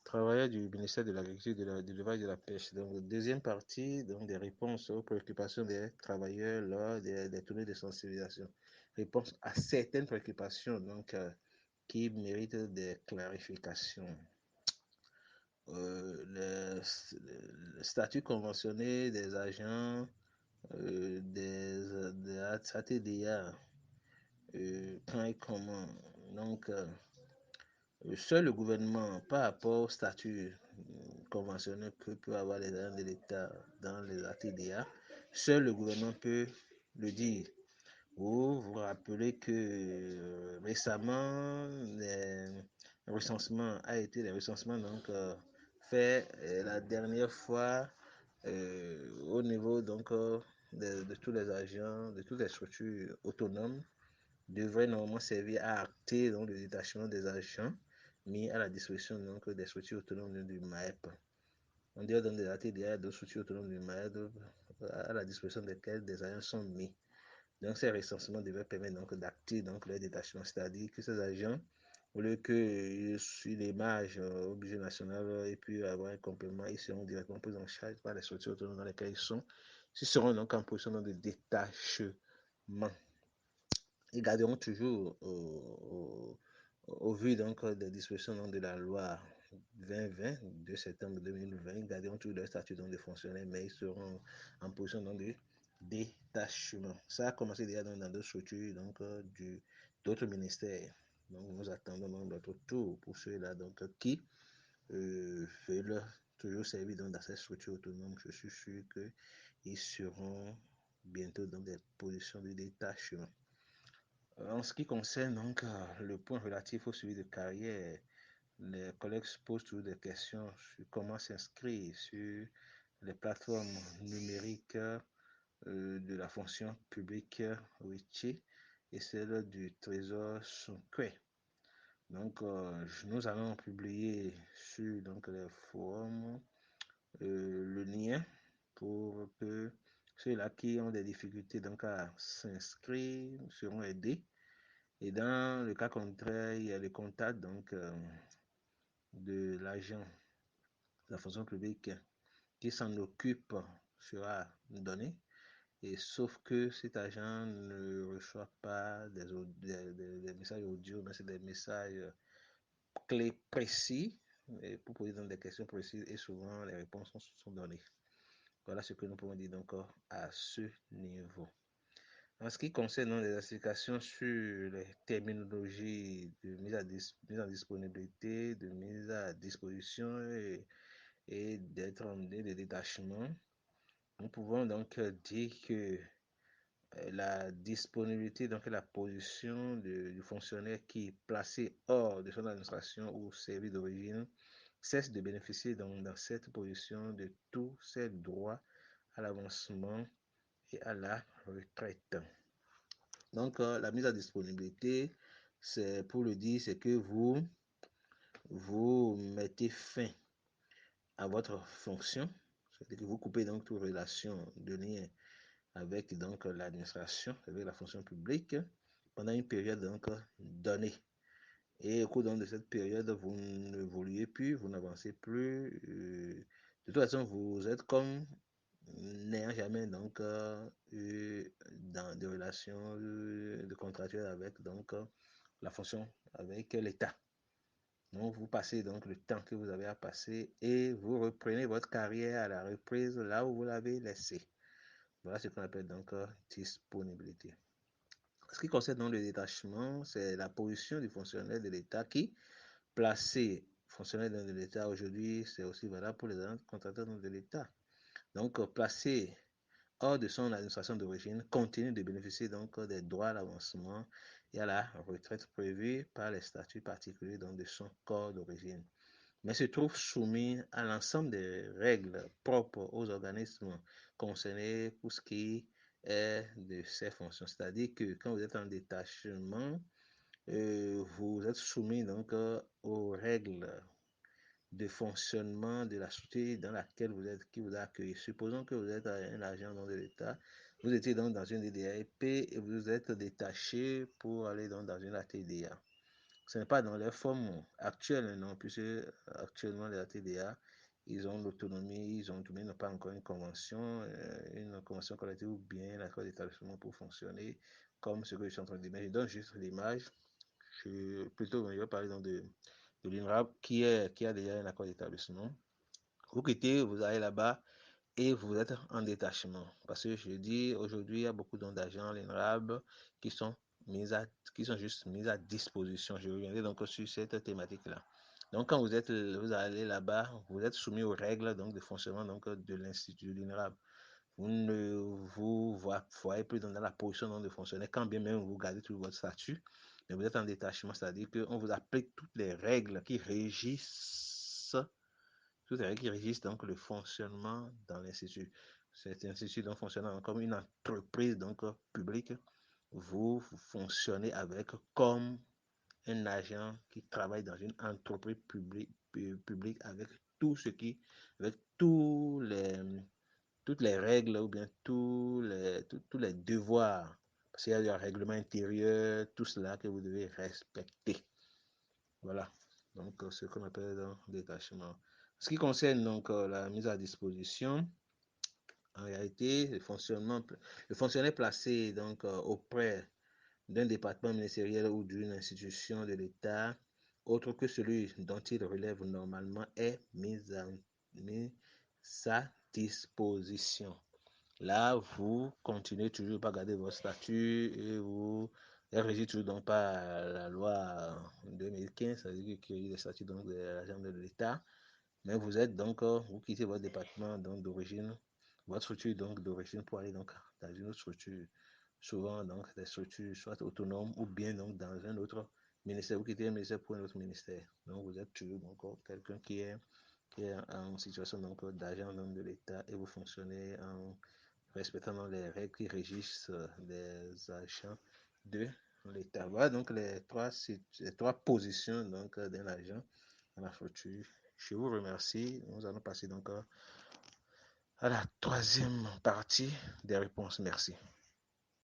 travailleur du ministère de l'Agriculture, de l'Élevage et de la Pêche. Donc, deuxième partie, donc des réponses aux préoccupations des travailleurs lors des tournées de sensibilisation. Réponse à certaines préoccupations donc, qui méritent des clarifications. Le statut conventionné des agents des ATDA, quand et comment. Donc, seul le gouvernement, par rapport au statut conventionnel que peut avoir les agents de l'État dans les ATDA, seul le gouvernement peut le dire. Vous vous rappelez que récemment, le recensement a été le recensement donc fait la dernière fois au niveau donc de tous les agents, de toutes les structures autonomes devrait normalement servir à acter donc, le détachement des agents mis à la disposition donc, des structures autonomes du MAEP. On dirait dans des ATDA, d'autres structures autonomes du MAEP à la disposition desquelles des agents sont mis. Donc ces recensements devaient permettre donc d'acter donc le détachement, c'est-à-dire que ces agents, au lieu que sur l'image au budget national et puis avoir un complément, ils seront directement pris en charge par les structures autonomes dans lesquelles ils seront donc en position de détachement. Ils garderont toujours au vu donc des dispositions donc, de la loi 2020 de septembre 2020, ils garderont toujours leur statut donc, de fonctionnaire, mais ils seront en position donc, de détachement. Ça a commencé déjà dans d'autres structures donc, d'autres ministères. Donc nous attendons donc notre tour pour ceux-là donc, qui veulent toujours servir donc, dans ces structures autonomes. Je suis sûr qu'ils seront bientôt dans des positions de détachement. En ce qui concerne donc le point relatif au suivi de carrière, les collègues se posent toujours des questions sur comment s'inscrire sur les plateformes numériques de la fonction publique Wichi et celle du Trésor Suncre. Donc, nous allons publier sur donc, les forums le lien pour que ceux-là qui ont des difficultés donc, à s'inscrire seront aidés. Et dans le cas contraire, il y a le contact donc, de l'agent de la fonction publique qui s'en occupe sera donné. Et sauf que cet agent ne reçoit pas des messages audio, mais c'est des messages clés précis et pour poser dans des questions précises et souvent les réponses sont données. Voilà ce que nous pouvons dire donc à ce niveau. En ce qui concerne les explications sur les terminologies de mise en disponibilité, de mise à disposition et d'être en de détachement, nous pouvons donc dire que la disponibilité, donc la position du fonctionnaire qui est placé hors de son administration ou service d'origine, cesse de bénéficier dans cette position de tous ses droits à l'avancement et à la retraite. Donc, la mise à disponibilité, c'est pour le dire, c'est que vous mettez fin à votre fonction, c'est-à-dire que vous coupez donc toute relation de lien avec donc l'administration, avec la fonction publique, pendant une période donc donnée. Et au cours donc, de cette période, vous n'évoluez plus, vous n'avancez plus. De toute façon, vous êtes comme n'ayant jamais donc dans des relations de contractuelles avec donc la fonction avec l'État. Donc vous passez donc le temps que vous avez à passer et vous reprenez votre carrière à la reprise là où vous l'avez laissé. Voilà ce qu'on appelle donc disponibilité. Ce qui concerne donc le détachement, c'est la position du fonctionnaire de l'État qui, placé fonctionnaire de l'État aujourd'hui, c'est aussi valable pour les contracteurs de l'État. Donc placé hors de son administration d'origine, continue de bénéficier donc des droits à l'avancement et à la retraite prévus par les statuts particuliers donc, de son corps d'origine, mais se trouve soumis à l'ensemble des règles propres aux organismes concernés pour ce qui est de ses fonctions. C'est-à-dire que quand vous êtes en détachement, vous êtes soumis donc aux règles de fonctionnement de la société dans laquelle vous êtes, qui vous a accueilli. Supposons que vous êtes un agent de l'État, vous étiez donc dans une DDAP et vous êtes détaché pour aller donc dans une ATDA. Ce n'est pas dans leur forme actuelle, non, puisque actuellement, les ATDA, ils ont l'autonomie, ils n'ont pas encore une convention collective ou bien l'accord d'établissement pour fonctionner comme ce que je suis en train de dire. Mais je donne juste l'image. Je vais parler donc de l'INRAP qui a déjà un accord d'établissement. Vous quittez, vous allez là-bas et vous êtes en détachement. Parce que je dis, aujourd'hui, il y a beaucoup d'agents, l'INRAB, qui sont qui sont juste mis à disposition. Je reviendrai donc sur cette thématique-là. Donc, quand vous allez là-bas, vous êtes soumis aux règles donc, de fonctionnement donc, de l'Institut de l'INRAB. Vous ne vous voyez plus dans la position de fonctionnaire, quand bien même vous gardez tout votre statut, mais vous êtes en détachement, c'est-à-dire qu'on vous applique toutes les règles qui régissent donc le fonctionnement dans l'institut. Cet institut donc fonctionnant comme une entreprise donc publique, vous fonctionnez avec comme un agent qui travaille dans une entreprise publique avec tout ce qui, avec toutes les règles ou bien tous les devoirs. Parce qu'il y a un règlement intérieur, tout cela que vous devez respecter. Voilà. Donc, ce qu'on appelle donc détachement. Ce qui concerne donc la mise à disposition, en réalité, le fonctionnaire placé donc auprès d'un département ministériel ou d'une institution de l'État, autre que celui dont il relève normalement, est mis à disposition. Là, vous continuez toujours pas garder votre statut et vous êtes régi toujours donc par la loi 2015, c'est-à-dire qui est le statut donc de l'agent de l'État. Mais vous êtes donc, vous quittez votre département donc d'origine, votre structure donc d'origine pour aller donc dans une autre structure, souvent donc des structures soit autonomes ou bien donc dans un autre ministère. Vous quittez un ministère pour un autre ministère. Donc vous êtes toujours donc quelqu'un qui est en situation donc d'agent de l'État et vous fonctionnez en respectant les règles qui régissent les agents de l'État. Voilà donc les trois positions donc d'un agent dans la structure. Je vous remercie. Nous allons passer donc à la troisième partie des réponses. Merci.